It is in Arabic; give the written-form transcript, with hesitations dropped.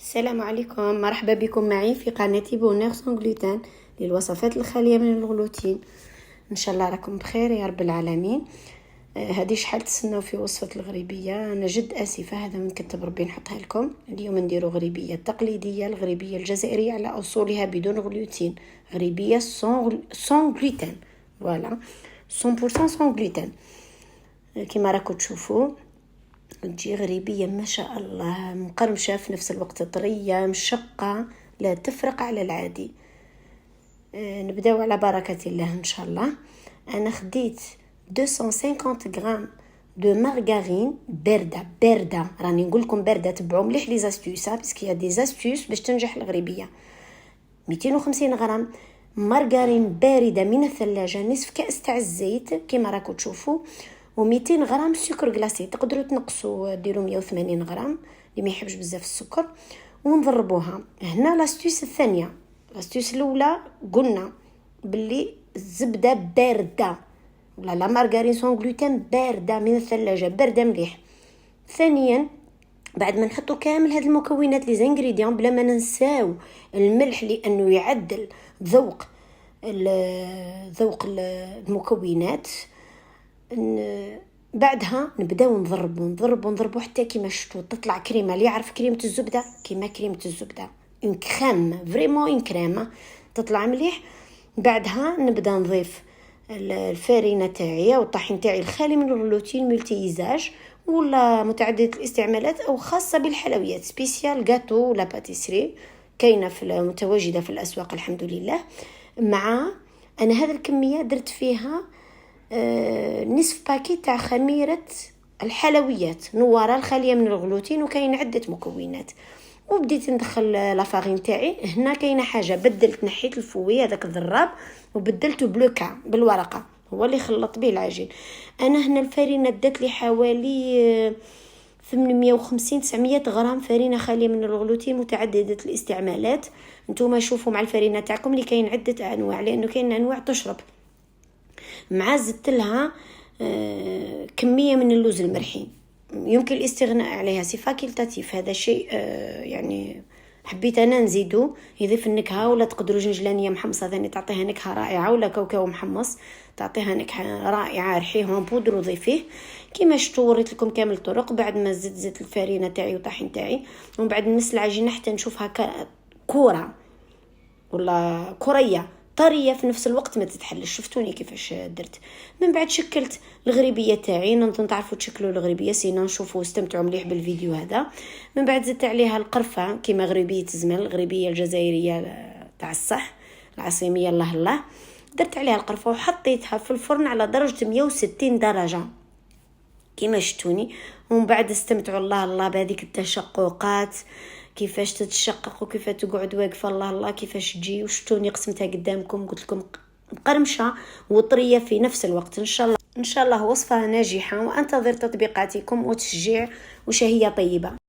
السلام عليكم، مرحبا بكم معي في قناتي بونيغ سون غلوتين للوصفات الخالية من الغلوتين. ان شاء الله راكم بخير يا رب العالمين. هذه شحال تسناو في وصفة الغريبية، انا جد اسفة، هذا من كتب ربي نحطها لكم. اليوم نديرو غريبية تقليدية، الغريبية الجزائرية على اصولها بدون غلوتين، غريبية سون غلوتين، فوالا 100% سون غلوتين. كما راكم تشوفوا تجي غريبية ما شاء الله، مقرمشة في نفس الوقت، طرية مشقة، لا تفرق على العادي. نبداو على بركة الله ان شاء الله. انا خديت 250 غرام دو مارغارين باردة، راني نقول لكم باردة، تبعوا مليح لي زاستيوس باسكو يا دي زاستيوس باش تنجح الغريبية. 250 غرام مارغارين باردة من الثلاجة، نصف كأس تاع الزيت كما راكم تشوفوا، و200 غرام سكر غلاسي، تقدروا تنقصوا ديروا 180 غرام اللي ما يحبش بزاف السكر، ونضربوها. هنا لاستيوس الثانيه، لاستيوس الاولى قلنا باللي الزبده بارده ولا لا مارغارين سون غلوتين بارده من الثلاجه، بارده مليح. ثانيا بعد ما نحطوا كامل هاد المكونات لي زانغريديون بلا ما ننساو الملح لانه يعدل ذوق المكونات. بعدها نبداو نضربوا حتى كيما شفتوا تطلع كريمه. اللي يعرف كريمه الزبده كيما كريمه الزبده، اون كريم فريمون، اون كريمه تطلع مليح. بعدها نبدا نضيف الفارينه تاعي والطحين تاعي الخالي من الغلوتين، ملتيزاج ولا متعدده الاستعمالات او خاصه بالحلويات، سبيسيال غاتو ولا باتيسري، كاينه متواجده في الاسواق الحمد لله. مع انا هذا الكميه درت فيها نصف باكيت تاع خميرة الحلويات نوارة الخالية من الغلوتين، وكاين عدة مكونات. وبديت ندخل لافارين تاعي. هنا كاينه حاجه، بدلت، نحيت الفوي هذاك الضراب وبدلته بلوكا بالورقه، هو اللي خلط به العجين. انا هنا الفارينه دات لي حوالي 850 900 غرام فارينه خاليه من الغلوتين متعدده الاستعمالات. نتوما شوفوا مع الفارينه تاعكم اللي كاين عده انواع، لانه كاين انواع تشرب. مع زدت لها كمية من اللوز المرحي، يمكن الاستغناء عليها، سي فاكولتاتيف، هذا شيء يعني حبيت انا نزيدو يضيف النكهه. ولا تقدروا جنجلانيه محمصه ثاني تعطيها نكهه رائعه، ولا كاوكاو محمص تعطيها نكهه رائعه، ريحيه بودر وضيفيه كيما شفتوا. وريت لكم كامل الطرق. بعد ما زدت الفارينه تاعي والطحين تاعي، ومن بعد نمس العجينه حتى نشوفها كوره ولا كريه طريه في نفس الوقت ما تتحلش. شفتوني كيفاش درت. من بعد شكلت الغريبيه تاعي، نظن تعرفوا تشكلوا الغريبيه، سينا نشوفوا واستمتعوا مليح بالفيديو هذا. من بعد زدت عليها القرفه كيما غريبيه الزمن، الغريبيه الجزائريه تاع الصح العاصميه، الله درت عليها القرفه وحطيتها في الفرن على درجه 160 درجه كيما شفتوني. ومن بعد استمتعوا الله بهذيك التشققات، كيفاش تتشقق وكيف تقعد واقفه الله كيفاش تجي. وشتوني قسمتها قدامكم، قلت لكم مقرمشه وطريه في نفس الوقت. ان شاء الله وصفه ناجحه، وانتظر تطبيقاتكم وتشجيع وشهيه طيبه.